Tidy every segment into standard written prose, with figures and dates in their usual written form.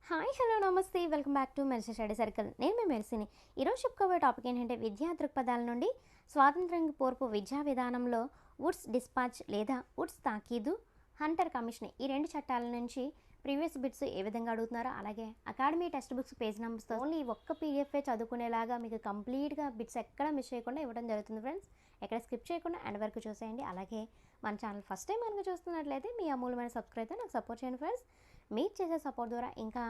Hi hello నమస్తే welcome back to mercy study circle. నేను మీ మెర్సీని. ఈరోజు చెప్పుకోబోయే టాపిక్ ఏంటంటే విద్యా దృక్పథాల నుండి స్వాతంత్ర్యం పూర్వ విద్యా విధానంలో వుడ్స్ డిస్పాచ్ లేదా వుడ్స్ తాకీదు, హంటర్ కమిషన్ ఈ రెండు చట్టాల నుంచి ప్రీవియస్ బిట్స్ ఏ విధంగా అడుగుతున్నారో, అలాగే అకాడమీ టెక్స్ట్ బుక్స్ పేజ్ నెంబర్స్తో ఓన్లీ ఒక్క పీడిఎఫ్ఏ చదువుకునేలాగా మీకు కంప్లీట్గా బిట్స్ ఎక్కడ మిస్ చేయకుండా ఇవ్వడం జరుగుతుంది ఫ్రెండ్స్. ఎక్కడ స్కిప్ చేయకుండా ఎండ్ వరకు చూసేయండి. అలాగే మన ఛానల్ ఫస్ట్ టైం కనుక చూస్తున్నట్లయితే మీ అమూల్యమైన సబ్స్క్రైబ్ నాకు సపోర్ట్ చేయండి ఫ్రెండ్స్. మీరు చేసే సపోర్ట్ ద్వారా ఇంకా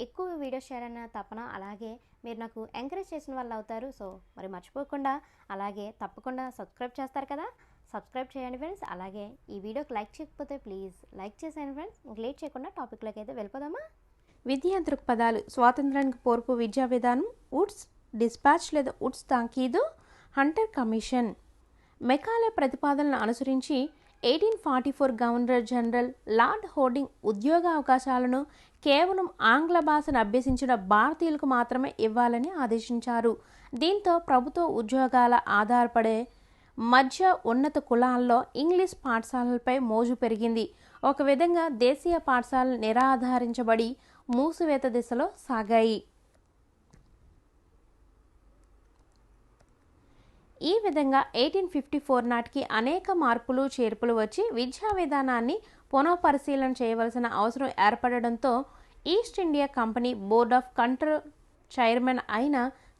ఎక్కువ వీడియోస్ షేర్ అన్న తపన, అలాగే మీరు నాకు ఎంకరేజ్ చేసిన వాళ్ళు అవుతారు. సో మరి మర్చిపోకుండా అలాగే తప్పకుండా సబ్స్క్రైబ్ చేస్తారు కదా, సబ్స్క్రైబ్ చేయండి ఫ్రెండ్స్. అలాగే ఈ వీడియోకి లైక్ చేయకపోతే ప్లీజ్ లైక్ చేసేయండి ఫ్రెండ్స్. ఇంక లేట్ చేయకుండా టాపిక్లోకి అయితే వెళ్ళిపోదామా. విద్యా దృక్పథాలు స్వాతంత్రానికి పూర్వ విద్యా విధానం, వుడ్స్ డిస్పాచ్ లేదా వుడ్స్ తాకీదు, హంటర్ కమిషన్. మెకాలే ప్రతిపాదనలను అనుసరించి 1844 గవర్నర్ జనరల్ లార్డ్ హోర్డింగ్ ఉద్యోగ అవకాశాలను కేవలం ఆంగ్ల భాషను అభ్యసించిన భారతీయులకు మాత్రమే ఇవ్వాలని ఆదేశించారు. దీంతో ప్రభుత్వ ఉద్యోగాల ఆధారపడే మధ్య ఉన్నత కులాల్లో ఇంగ్లీష్ పాఠశాలలపై మోజు పెరిగింది. ఒక విధంగా దేశీయ పాఠశాలలు నిరాధారించబడి మూసివేత దిశలో సాగాయి. ఈ విధంగా 1854 నాటికి అనేక మార్పులు చేర్పులు వచ్చి విద్యా విధానాన్ని పునఃపరిశీలన చేయవలసిన అవసరం ఏర్పడడంతో East India Company board of control chairman అయిన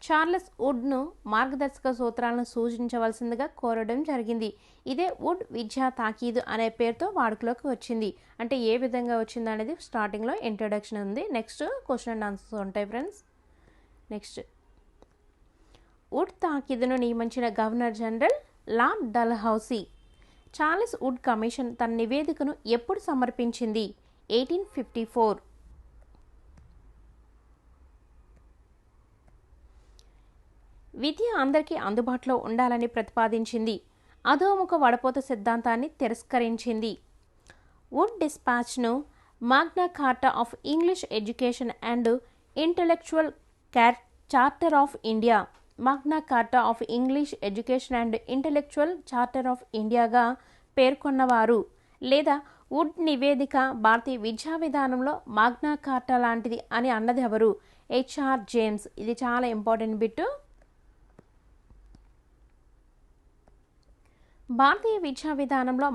చార్లెస్ వుడ్ను మార్గదర్శక సూత్రాలను సూచించవలసిందిగా కోరడం జరిగింది. ఇదే వుడ్ విద్యా తాకీదు అనే పేరుతో వాడుకలోకి వచ్చింది. అంటే ఏ విధంగా వచ్చింది అనేది స్టార్టింగ్లో ఇంట్రొడక్షన్ ఉంది. నెక్స్ట్ క్వశ్చన్ అండ్ ఆన్సర్స్ ఉంటాయి ఫ్రెండ్స్. నెక్స్ట్, వుడ్ తాకీదును నియమించిన governor general lord Dalhousie. Charles would commission తన నివేదికను ఎప్పుడు సమర్పించింది? 1854. విద్య అందరికీ అందుబాటులో ఉండాలని ప్రతిపాదించింది. అధోముఖ వడపోత సిద్ధాంతాన్ని తిరస్కరించింది. వుడ్ డిస్పాచ్ను Magna Carta of English education and intellectual charter of India, Magna Carta of English education and intellectual charter of ఇండియాగా పేర్కొన్నవారు. లేదా వుడ్ నివేదిక భారతీయ విద్యా విధానంలో మాగ్నా కార్టా లాంటిది అని అన్నది ఎవరు? HR James. ఇది చాలా ఇంపార్టెంట్ బిట్. భారతీయ విద్యా విధానంలో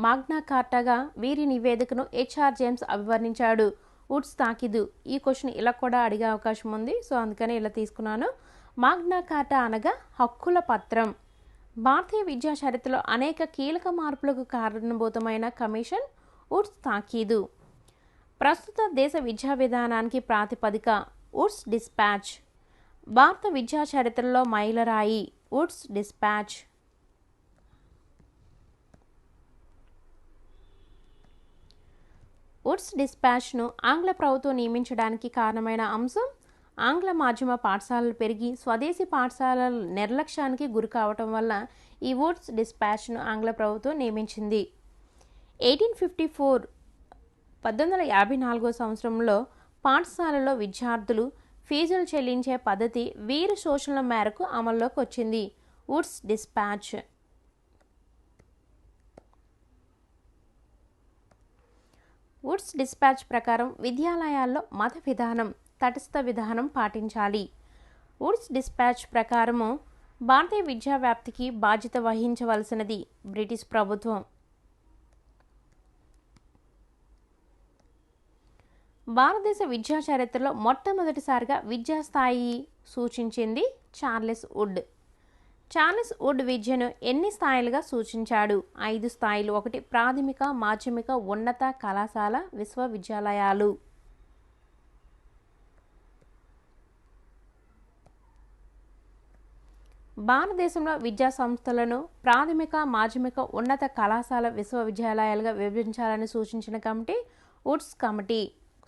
మాగ్నా కార్టాగా వీరి నివేదికను హెచ్ఆర్ జేమ్స్ అభివర్ణించాడు. వుడ్స్ తాకీదు ఈ క్వశ్చన్ ఇలా కూడా అడిగే అవకాశం ఉంది, సో అందుకని ఇలా తీసుకున్నాను. మాగ్నా కార్టా అనగా హక్కుల పత్రం. భారతీయ విద్యా చరిత్రలో అనేక కీలక మార్పులకు కారణభూతమైన కమిషన్ వుడ్స్ తాకీదు. ప్రస్తుత దేశ విద్యా విధానానికి ప్రాతిపదిక వుడ్స్ డిస్పాచ్. భారత విద్యా చరిత్రలో మైలురాయి వుడ్స్ డిస్పాచ్. వుడ్స్ డిస్పాచ్ను ఆంగ్ల ప్రభుత్వం నియమించడానికి కారణమైన అంశం ఆంగ్ల మాధ్యమ పాఠశాలలు పెరిగి స్వదేశీ పాఠశాలల నిర్లక్ష్యానికి గురి కావటం వల్ల ఈ వుడ్స్ డిస్పాచ్ను ఆంగ్ల ప్రభుత్వం నియమించింది. 1854 సంవత్సరంలో పాఠశాలలో విద్యార్థులు ఫీజులు చెల్లించే పద్ధతి వీరి సూచనల మేరకు అమల్లోకి వచ్చింది. Woods dispatch. వుడ్స్ డిస్పాచ్ ప్రకారం విద్యాలయాల్లో మత విధానం, తటస్థ విధానం పాటించాలి. వుడ్స్ డిస్పాచ్ ప్రకారము భారతీయ విద్యా వ్యాప్తికి బాధ్యత వహించవలసినది బ్రిటిష్ ప్రభుత్వం. భారతదేశ విద్యా చరిత్రలో మొట్టమొదటిసారిగా విద్యా స్థాయి సూచించింది చార్లెస్ వుడ్. చార్లెస్ వుడ్ విద్యను ఎన్ని స్థాయిలుగా సూచించాడు? 5 స్థాయిలు. 1 ప్రాథమిక, మాధ్యమిక, ఉన్నత కళాశాల, విశ్వవిద్యాలయాలు. భారతదేశంలో విద్యా సంస్థలను ప్రాథమిక, మాధ్యమిక, ఉన్నత కళాశాల, విశ్వవిద్యాలయాలుగా విభజించాలని సూచించిన committee Woods committee.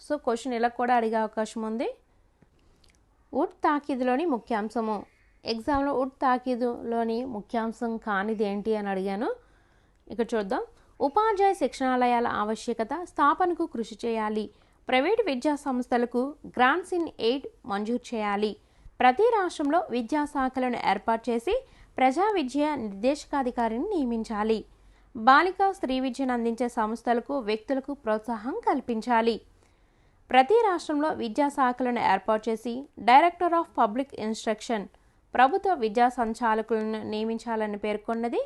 So question ఇలా కూడా అడిగే అవకాశం ఉంది. వుడ్ తాకీదులోని ముఖ్యాంశము. ఎగ్జామ్లో వుడ్ తాకీదులోని ముఖ్యాంశం కానిది ఏంటి అని అడిగాను. ఇక్కడ చూద్దాం. ఉపాధ్యాయ శిక్షణాలయాల ఆవశ్యకత, స్థాపనకు కృషి చేయాలి. ప్రైవేటు విద్యా సంస్థలకు గ్రాంట్స్ ఇన్ ఎయిడ్ మంజూరు చేయాలి. ప్రతి రాష్ట్రంలో విద్యాశాఖలను ఏర్పాటు చేసి ప్రజా విద్య నిర్దేశకాధికారిని నియమించాలి. బాలికా స్త్రీ విద్యను అందించే సంస్థలకు, వ్యక్తులకు ప్రోత్సాహం కల్పించాలి. ప్రతి రాష్ట్రంలో విద్యాశాఖలను ఏర్పాటు చేసి డైరెక్టర్ ఆఫ్ పబ్లిక్ ఇన్స్ట్రక్షన్ ప్రభుత్వ విద్యా సంచాలకులను నియమించాలని పేర్కొన్నది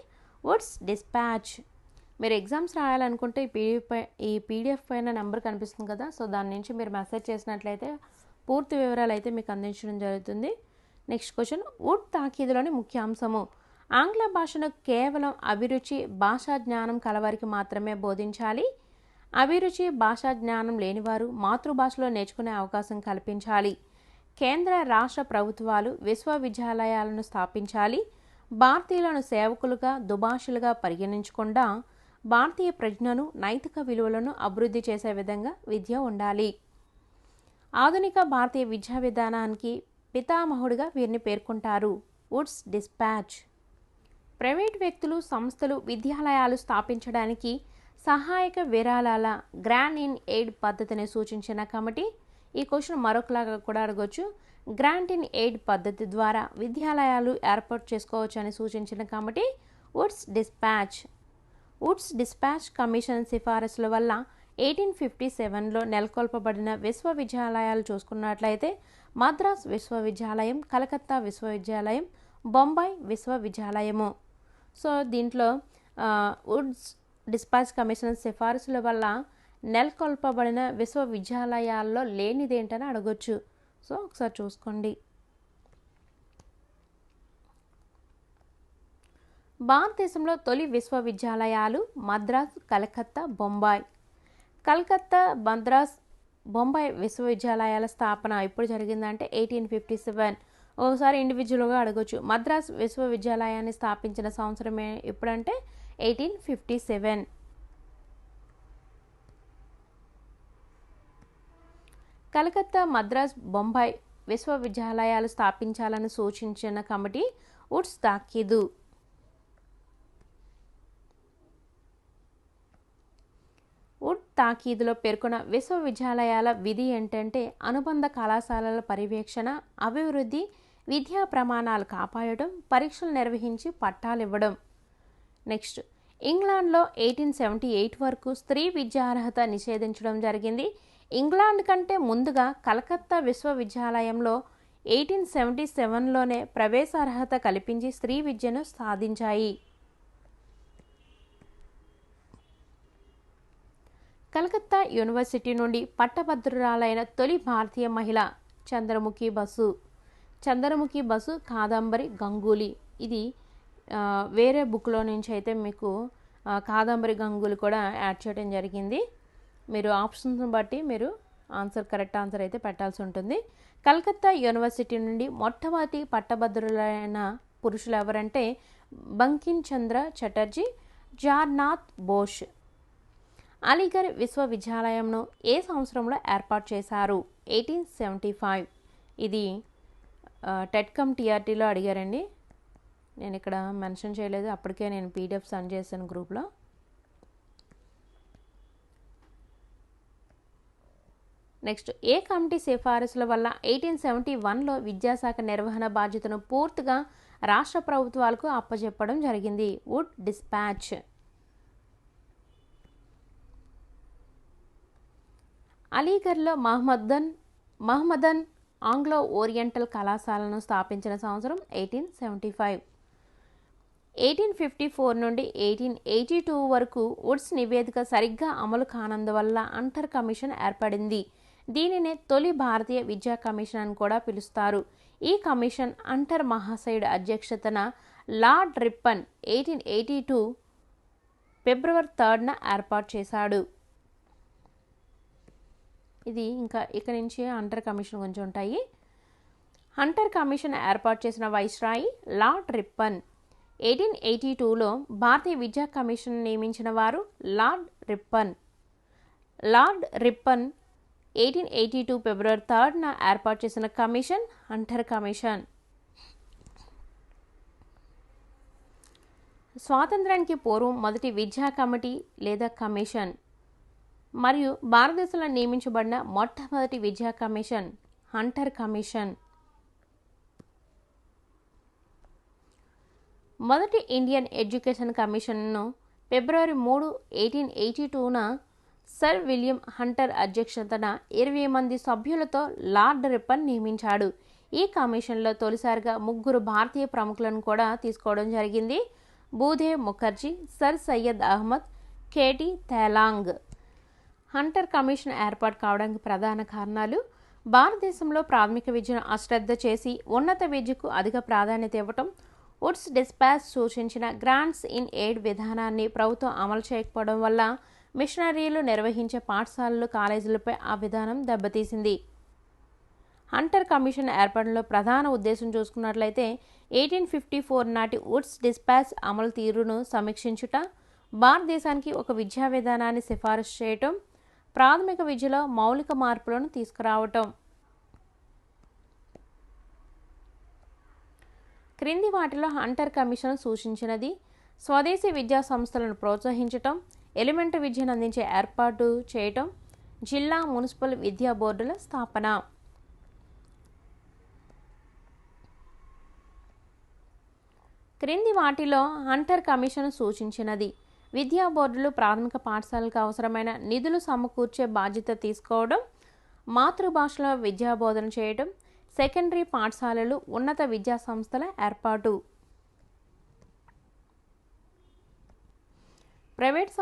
వుడ్స్ డిస్పాచ్. మీరు ఎగ్జామ్స్ రాయాలనుకుంటే ఈ పీడిఎఫ్ పైన నెంబర్ కనిపిస్తుంది కదా, సో దాని నుంచి మీరు మెసేజ్ చేసినట్లయితే పూర్తి వివరాలు అయితే మీకు అందించడం జరుగుతుంది. నెక్స్ట్ క్వశ్చన్, వుడ్ తాకీదులోని ముఖ్యాంశము. ఆంగ్ల భాషను కేవలం అభిరుచి భాషా జ్ఞానం కలవారికి మాత్రమే బోధించాలి. అభిరుచి భాషా జ్ఞానం లేనివారు మాతృభాషలో నేర్చుకునే అవకాశం కల్పించాలి. కేంద్ర రాష్ట్ర ప్రభుత్వాలు విశ్వవిద్యాలయాలను స్థాపించాలి. భారతీయులను సేవకులుగా దుభాషలుగా పరిగణించకుండా భారతీయ ప్రజ్ఞను నైతిక విలువలను అభివృద్ధి చేసే విధంగా విద్య ఉండాలి. ఆధునిక భారతీయ విద్యా విధానానికి పితామహుడిగా వీరిని పేర్కొంటారు. Woods dispatch. ప్రైవేట్ వ్యక్తులు సంస్థలు విద్యాలయాలు స్థాపించడానికి సహాయక విరాళాల గ్రాంట్ ఇన్ ఎయిడ్ పద్ధతిని సూచించిన కమిటీ. ఈ క్వశ్చన్ మరొకలాగా కూడా అడగొచ్చు. గ్రాంట్ ఇన్ ఎయిడ్ పద్ధతి ద్వారా విద్యాలయాలు ఏర్పాటు చేసుకోవచ్చు అని సూచించిన committee Wood's dispatch. Wood's dispatch commission సిఫారసుల వల్ల 1857లో నెలకొల్పబడిన విశ్వవిద్యాలయాలు చూసుకున్నట్లయితే మద్రాస్ విశ్వవిద్యాలయం, కలకత్తా విశ్వవిద్యాలయం, బొంబాయి విశ్వవిద్యాలయము. సో దీంట్లో వుడ్స్ డిస్పాచ్ కమిషన్ సిఫారసుల వల్ల నెలకొల్పబడిన విశ్వవిద్యాలయాల్లో లేనిదేంటని అడగొచ్చు. సో ఒకసారి చూసుకోండి. భారతదేశంలో తొలి విశ్వవిద్యాలయాలు మద్రాస్, కలకత్తా, బొంబాయి. కలకత్తా, మద్రాస్, బొంబాయి విశ్వవిద్యాలయాల స్థాపన ఎప్పుడు జరిగిందంటే 1857. ఒకసారి ఇండివిజువల్గా అడగొచ్చు. మద్రాస్ విశ్వవిద్యాలయాన్ని స్థాపించిన సంవత్సరం ఎప్పుడంటే 1857. కలకత్తా, మద్రాస్, బొంబాయి విశ్వవిద్యాలయాలు స్థాపించాలని సూచించిన కమిటీ వుడ్స్ తాకీదు. వుడ్ తాకీదులో పేర్కొన్న విశ్వవిద్యాలయాల విధి ఏంటంటే అనుబంధ కళాశాలల పర్యవేక్షణ, అభివృద్ధి, విద్యా ప్రమాణాలు కాపాడటం, పరీక్షలు నిర్వహించి పట్టాలు ఇవ్వడం. నెక్స్ట్, ఇంగ్లాండ్లో 1878 వరకు స్త్రీ విద్యార్హత నిషేధించడం జరిగింది. ఇంగ్లాండ్ కంటే ముందుగా కలకత్తా విశ్వవిద్యాలయంలో 1877లోనే ప్రవేశార్హత కల్పించి స్త్రీ విద్యను సాధించాయి. కలకత్తా యూనివర్సిటీ నుండి పట్టభద్రురాలైన తొలి భారతీయ మహిళ చంద్రముఖి బసు. చంద్రముఖి బసు కాదంబరి గంగూలీ. ఇది వేరే బుక్లో నుంచి అయితే మీకు కాదంబరి గంగూలీ కూడా యాడ్ చేయడం జరిగింది. మీరు ఆప్షన్స్ని బట్టి మీరు కరెక్ట్ ఆన్సర్ అయితే పెట్టాల్సి ఉంటుంది. కలకత్తా యూనివర్సిటీ నుండి మొట్టమొదటి పట్టభద్రులైన పురుషులు ఎవరంటే బంకిం చంద్ర చటర్జీ, జార్నాథ్ బోస్. అలీగర్ విశ్వవిద్యాలయంను ఏ సంవత్సరంలో ఏర్పాటు చేశారు? 1875. ఇది టెట్కమ్ టీఆర్టీలో అడిగారండి. నేను ఇక్కడ మెన్షన్ చేయలేదు, అప్పటికే నేను పీడిఎఫ్ సెండ్ చేశాను గ్రూప్లో. నెక్స్ట్, ఏ కమిటీ సిఫారసుల వల్ల 1871లో విద్యాశాఖ నిర్వహణ బాధ్యతను పూర్తిగా రాష్ట్ర ప్రభుత్వాలకు అప్పచెప్పడం జరిగింది? Wood dispatch. అలీగర్లో మహమ్మదన్ ఆంగ్లో ఓరియంటల్ కళాశాలను స్థాపించిన సంవత్సరం 1875. 1854 నుండి 1882 వరకు వుడ్స్ నివేదిక సరిగ్గా అమలు కానందువల్ల అంటర్ కమిషన్ ఏర్పడింది. దీనినే తొలి భారతీయ విద్యా కమిషన్ అని కూడా పిలుస్తారు. ఈ కమిషన్ అంటర్ మహాశయుడి అధ్యక్షతన లార్డ్ రిప్పన్ 1882 ఫిబ్రవరి 3న ఏర్పాటు చేశాడు. ఇది ఇంకా ఇక నుంచి హంటర్ కమిషన్ గురించి ఉంటాయి. హంటర్ కమిషన్ ఏర్పాటు చేసిన వైస్రాయి లార్డ్ రిప్పన్. 1882లో భారతీయ విద్యా కమిషన్ నియమించిన వారు లార్డ్ రిప్పన్. లార్డ్ రిప్పన్ 1882 ఫిబ్రవరి 3న ఏర్పాటు చేసిన కమిషన్ హంటర్ కమిషన్. స్వాతంత్రానికి పూర్వం మొదటి విద్యా కమిటీ లేదా కమిషన్ మరియు భారతదేశంలో నియమించబడిన మొట్టమొదటి విద్యా కమిషన్ హంటర్ కమిషన్. మొదటి ఇండియన్ ఎడ్యుకేషన్ కమిషన్ను ఫిబ్రవరి 3, 1882న సర్ విలియం హంటర్ అధ్యక్షతన 20 మంది సభ్యులతో లార్డ్ రిప్పన్ నియమించాడు. ఈ కమిషన్లో తొలిసారిగా 3 భారతీయ ప్రముఖులను కూడా తీసుకోవడం జరిగింది. Bhudev Mukherjee, sir Syed Ahmad, KT Telang. Hunter commission ఏర్పాటు కావడానికి ప్రధాన కారణాలు: భారతదేశంలో ప్రాథమిక విద్యను అశ్రద్ధ చేసి ఉన్నత విద్యకు అధిక ప్రాధాన్యత ఇవ్వటం, వుడ్స్ డిస్పాచ్ సూచించిన గ్రాంట్స్ ఇన్ ఎయిడ్ విధానాన్ని ప్రభుత్వం అమలు చేయకపోవడం వల్ల మిషనరీలు నిర్వహించే పాఠశాలలు, కాలేజీలపై ఆ విధానం దెబ్బతీసింది. హంటర్ కమిషన్ ఏర్పడంలో ప్రధాన ఉద్దేశం చూసుకున్నట్లయితే 1854 నాటి వుడ్స్ డిస్పాచ్ అమలు తీరును సమీక్షించుట, భారతదేశానికి ఒక విద్యా విధానాన్ని సిఫారసు చేయటం, ప్రాథమిక విద్యలో మౌలిక మార్పులను తీసుకురావటం. క్రింది వాటిలో హంటర్ కమిషన్ సూచించినది: స్వదేశీ విద్యా సంస్థలను ప్రోత్సహించటం, ఎలిమెంటరీ విద్యను అందించే ఏర్పాటు చేయటం, జిల్లా మున్సిపల్ విద్యా బోర్డుల స్థాపన. క్రింది వాటిలో హంటర్ కమిషన్ సూచించినది: విద్యా బోర్డులు ప్రాథమిక పాఠశాలకు అవసరమైన నిధులు సమకూర్చే బాధ్యత తీసుకోవడం, మాతృభాషలో విద్యా బోధన చేయడం, సెకండరీ పాఠశాలలు, ఉన్నత విద్యా సంస్థల ఏర్పాటు. ప్రైవేటు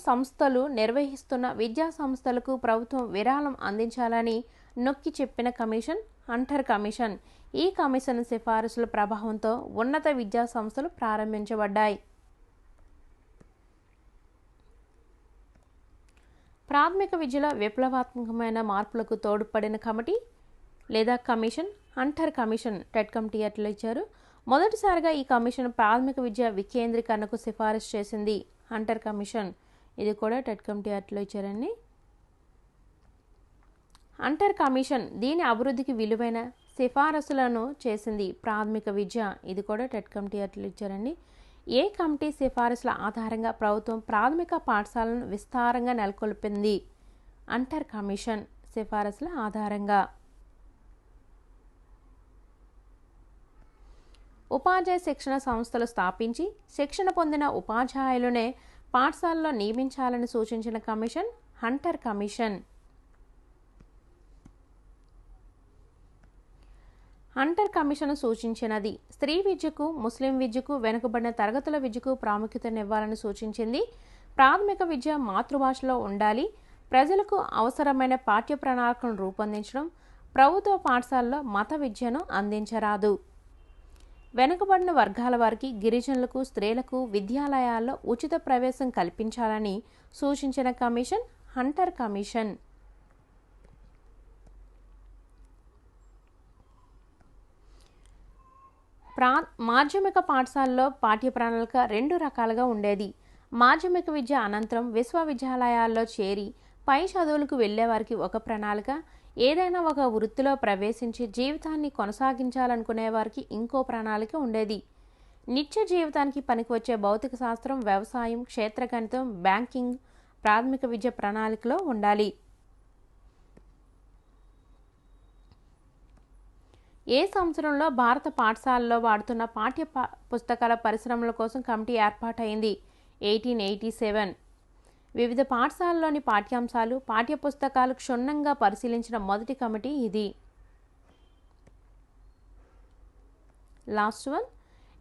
సంస్థలు నిర్వహిస్తున్న విద్యా సంస్థలకు ప్రభుత్వం విరాళం అందించాలని నొక్కి చెప్పిన కమిషన్ హంటర్ కమిషన్. ఈ కమిషన్ సిఫారసుల ప్రభావంతో ఉన్నత విద్యా సంస్థలు ప్రారంభించబడ్డాయి. ప్రాథమిక విద్యలో విప్లవాత్మకమైన మార్పులకు తోడ్పడిన కమిటీ లేదా commission Hunter commission. TET committee అట్లా ఇచ్చారు. మొదటిసారిగా ఈ కమిషన్ ప్రాథమిక విద్య వికేంద్రీకరణకు సిఫారసు చేసింది హంటర్ కమిషన్. ఇది కూడా టెట్ కమిటీ అట్లా ఇచ్చారండి. హంటర్ కమిషన్ దీని అభివృద్ధికి విలువైన సిఫారసులను చేసింది ప్రాథమిక విద్య. ఇది కూడా టెట్ కమిటీ అట్లా ఇచ్చారండి. ఏ కమిటీ సిఫారసుల ఆధారంగా ప్రభుత్వం ప్రాథమిక పాఠశాలను విస్తారంగా నెలకొల్పింది? హంటర్ కమిషన్ సిఫారసుల ఆధారంగా. ఉపాధ్యాయ శిక్షణ సంస్థలు స్థాపించి శిక్షణ పొందిన ఉపాధ్యాయులనే పాఠశాలలో నియమించాలని సూచించిన commission Hunter commission. Hunter commission సూచించినది: స్త్రీ విద్యకు, ముస్లిం విద్యకు, వెనుకబడిన తరగతుల విద్యకు ప్రాముఖ్యతనివ్వాలని సూచించింది. ప్రాథమిక విద్య మాతృభాషలో ఉండాలి. ప్రజలకు అవసరమైన పాఠ్య ప్రణాళికలను రూపొందించడం. ప్రభుత్వ పాఠశాలలో మత విద్యను అందించరాదు. వెనుకబడిన వర్గాల వారికి, గిరిజనులకు, స్త్రీలకు విద్యాలయాల్లో ఉచిత ప్రవేశం కల్పించాలని సూచించిన కమిషన్ హంటర్ కమిషన్. మాధ్యమిక పాఠశాలలో పాఠ్య ప్రణాళిక 2 రకాలుగా ఉండేది. మాధ్యమిక విద్య అనంతరం విశ్వవిద్యాలయాల్లో చేరి పై చదువులకు వెళ్ళేవారికి ఒక ప్రణాళిక, ఏదైనా ఒక వృత్తిలో ప్రవేశించి జీవితాన్ని కొనసాగించాలనుకునే వారికి ఇంకో ప్రణాళిక ఉండేది. నిత్య జీవితానికి పనికివచ్చే భౌతిక శాస్త్రం, వ్యవసాయం, క్షేత్రగణితం, బ్యాంకింగ్ ప్రాథమిక విద్య ప్రణాళికలో ఉండాలి. ఏ సంవత్సరంలో భారత పాఠశాలలో వాడుతున్న పాఠ్య పుస్తకాల పరిశ్రమల కోసం కమిటీ ఏర్పాటైంది? 1887. వివిధ పాఠశాలలోని పాఠ్యాంశాలు, పాఠ్యపుస్తకాలు క్షుణ్ణంగా పరిశీలించిన మొదటి కమిటీ ఇది. Last one.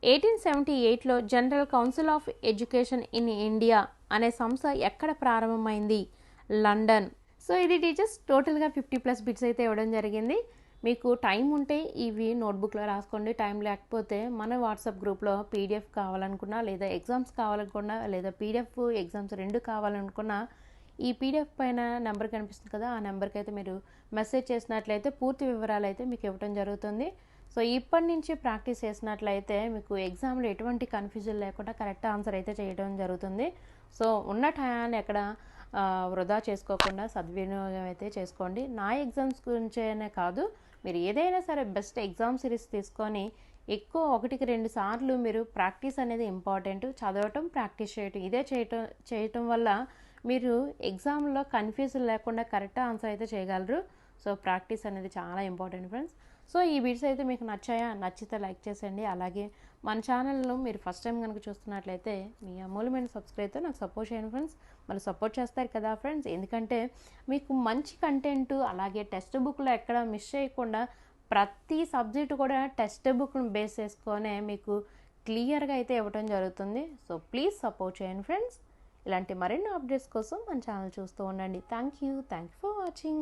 1878లో general council of education in India అనే సంస్థ ఎక్కడ ప్రారంభమైంది? లండన్. సో ఇది టీచర్స్ టోటల్గా 50+ బిట్స్ అయితే ఇవ్వడం జరిగింది. మీకు టైం ఉంటే ఇవి నోట్బుక్లో రాసుకోండి. టైం లేకపోతే మన వాట్సాప్ గ్రూప్లో పీడిఎఫ్ కావాలనుకున్నా, లేదా ఎగ్జామ్స్ కావాలనుకున్నా, లేదా పీడిఎఫ్ ఎగ్జామ్స్ 2 కావాలనుకున్నా ఈ పీడిఎఫ్ పైన నెంబర్ కనిపిస్తుంది కదా, ఆ నెంబర్కి అయితే మీరు మెసేజ్ చేసినట్లయితే పూర్తి వివరాలు అయితే మీకు ఇవ్వడం జరుగుతుంది. సో ఇప్పటి నుంచి ప్రాక్టీస్ చేసినట్లయితే మీకు ఎగ్జామ్లో ఎటువంటి కన్ఫ్యూజన్ లేకుండా కరెక్ట్ ఆన్సర్ అయితే చేయడం జరుగుతుంది. సో ఉన్న టయాన్ని ఎక్కడ వృధా చేసుకోకుండా సద్వినియోగం అయితే చేసుకోండి. నా ఎగ్జామ్స్ గురించేనే కాదు, మీరు ఏదైనా సరే బెస్ట్ ఎగ్జామ్ సిరీస్ తీసుకొని ఎక్కువ 1-2 సార్లు మీరు ప్రాక్టీస్ అనేది ఇంపార్టెంట్. చదవటం, ప్రాక్టీస్ చేయటం, ఇదే చేయటం వల్ల మీరు ఎగ్జామ్లో కన్ఫ్యూజన్ లేకుండా కరెక్ట్ ఆన్సర్ అయితే చేయగలరు. సో ప్రాక్టీస్ అనేది చాలా ఇంపార్టెంట్ ఫ్రెండ్స్. సో ఈ వీడియోస్ అయితే మీకు నచ్చాయా? నచ్చితే లైక్ చేసేయండి. అలాగే మన ఛానల్ను మీరు ఫస్ట్ టైం కనుక చూస్తున్నట్లయితే మీ అమూల్యమైన సబ్స్క్రైబ్తో నాకు సపోర్ట్ చేయండి ఫ్రెండ్స్. మళ్ళీ సపోర్ట్ చేస్తారు కదా ఫ్రెండ్స్, ఎందుకంటే మీకు మంచి కంటెంట్ అలాగే టెక్స్ట్ బుక్లో ఎక్కడ మిస్ చేయకుండా ప్రతి సబ్జెక్టు కూడా టెక్స్ట్ బుక్ను బేస్ చేసుకొనే మీకు క్లియర్గా అయితే ఇవ్వడం జరుగుతుంది. సో ప్లీజ్ సపోర్ట్ చేయండి ఫ్రెండ్స్. ఇలాంటి మరిన్ని అప్డేట్స్ కోసం మన ఛానల్ చూస్తూ ఉండండి. Thank you for watching.